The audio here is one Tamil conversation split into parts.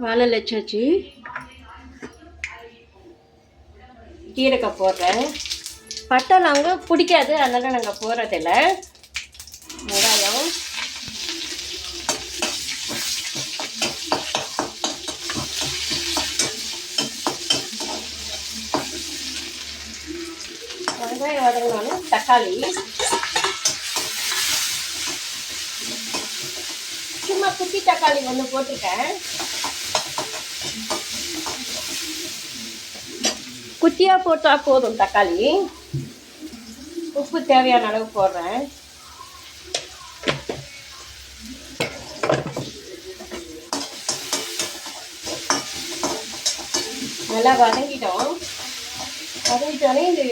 வானல் வச்சாச்சு. ஜீரகம் போடுறேன். பட்டை நாங்கள் பிடிக்காது, அதனால் நாங்கள் போடுறதில்ல. வெங்காயம், வெங்காயம் வதங்கினாலும் தக்காளி, சும்மா குட்டி தக்காளி ஒன்று போட்டிருக்கேன். குட்டியாக போட்டால் போதும் தக்காளி. உப்பு தேவையான அளவு போடுறேன். நல்லா வதங்கிட்டோன்னே இந்த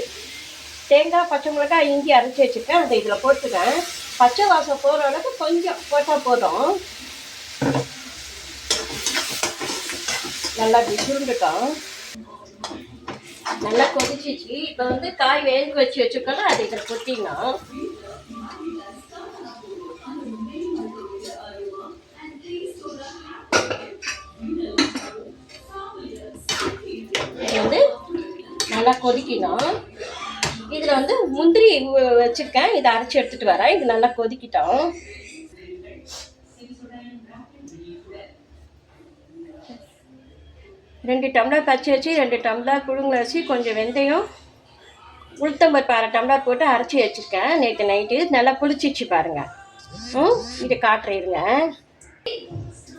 தேங்காய், பச்சை மிளகாய், இஞ்சி அரைச்சி வச்சுருக்கேன். அதை இதில் போட்டுக்கேன். பச்சை வாசம் போகிற அளவுக்கு கொஞ்சம் போட்டால் போதும். நல்லா இப்படி சுருண்டுட்டோம். நல்லா கொதிச்சிச்சு. இப்போ காய் வேக வச்சு வச்சுக்கோங்க, அதை இதில் கொட்டிடணும். இது நல்லா கொதிக்கணும். இதில் முந்திரி வச்சுருக்கேன், இதை அரைச்சி எடுத்துகிட்டு வரேன். இது நல்லா கொதிக்கிட்டோம். ரெண்டு டம்ளர் பச்சை அரிசி, 2 டம்ளர் புழுங்கல் அரிசி, கொஞ்சம் வெந்தயம், உளுத்தம்பருப்பு 1/2 டம்ளர் போட்டு அரைச்சி வச்சுருக்கேன் நேற்று நைட்டு. நல்லா புளிச்சிச்சு பாருங்கள். இதை காட்டுறேங்க.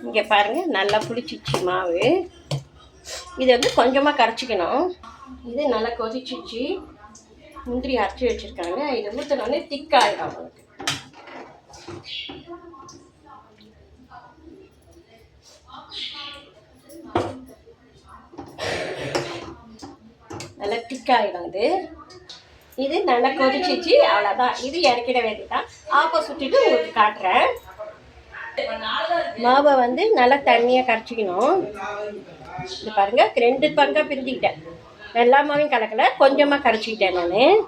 இங்கே பாருங்கள், நல்லா புளிச்சிச்சு மாவு. இது கொஞ்சமாக கரைச்சிக்கணும். இது நல்லா கொதிச்சிச்சு. முந்திரி அரைச்சி வச்சுருக்காங்க. இதை ஊற்றினோடனே திக்காயிடும் அவங்களுக்கு. நல்லா திக்காயிடும். இது நல்லா கொதிச்சிச்சு. அவ்வளோதான், இது இறக்கிட வேண்டியதான். ஆப்போசிட்டு உங்களுக்கு காட்டுறேன். மாவை நல்லா தண்ணியாக கரைச்சிக்கணும். இது பாருங்கள், 2 பங்காக பிரிஞ்சுக்கிட்டேன். எல்லா மாவையும் கலக்கலை, கொஞ்சமாக கரைச்சிக்கிட்டேன் நான்.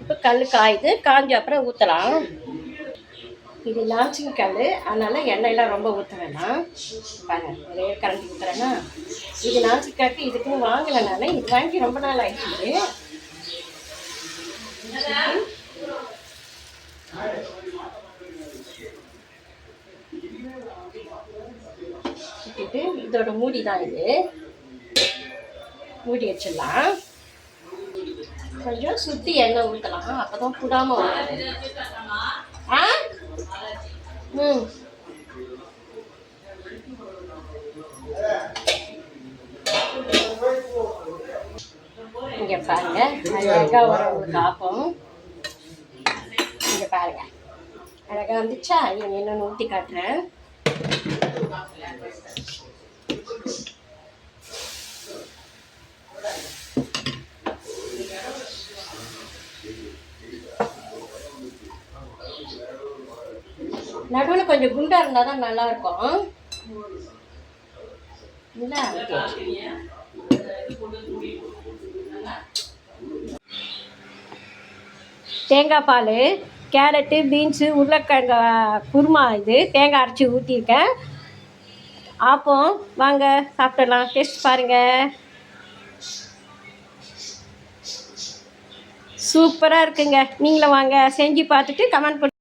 இப்போ கல் காயுது, காஞ்ச அப்புறம் ஊற்றலாம். இது நான்ஸ்டிக் கல், அதனால் எண்ணெயெல்லாம் ரொம்ப ஊற்ற வேணாம். பாருங்கள், ஒரே கரண்டி ஊற்றுறேன்னா. இது நான்ஸ்டிக் கல், இதுக்குன்னு வாங்கலை நான். இது வாங்கி ரொம்ப நாள் ஆயிடுச்சு. இதோட மூடி தான். இது மூடி வச்சிடலாம். கொஞ்சம் சுற்றி எண்ணெய் ஊற்றலாம், அப்போ தான் புடாமல் வரும். இங்கே பாருங்க, அழகாக வரும் உங்களுக்கு ஆப்பம். இங்கே பாருங்க, அழகாக வந்துச்சா? இன்னொன்று ஊற்றி காட்டுறேன். நடுவில் கொஞ்சம் குண்டா இருந்தால் தான் நல்லா இருக்கும். தேங்காய் பால், கேரட்டு, பீன்ஸு, உருளைக்கிழங்கு குருமா, இது தேங்காய் அரைச்சி ஊற்றிருக்கேன். ஆப்பம் வாங்க சாப்பிடலாம். டேஸ்ட் பாருங்கள், சூப்பராக இருக்குங்க. நீங்களும் வாங்க, செஞ்சு பார்த்துட்டு கமெண்ட் பண்ணி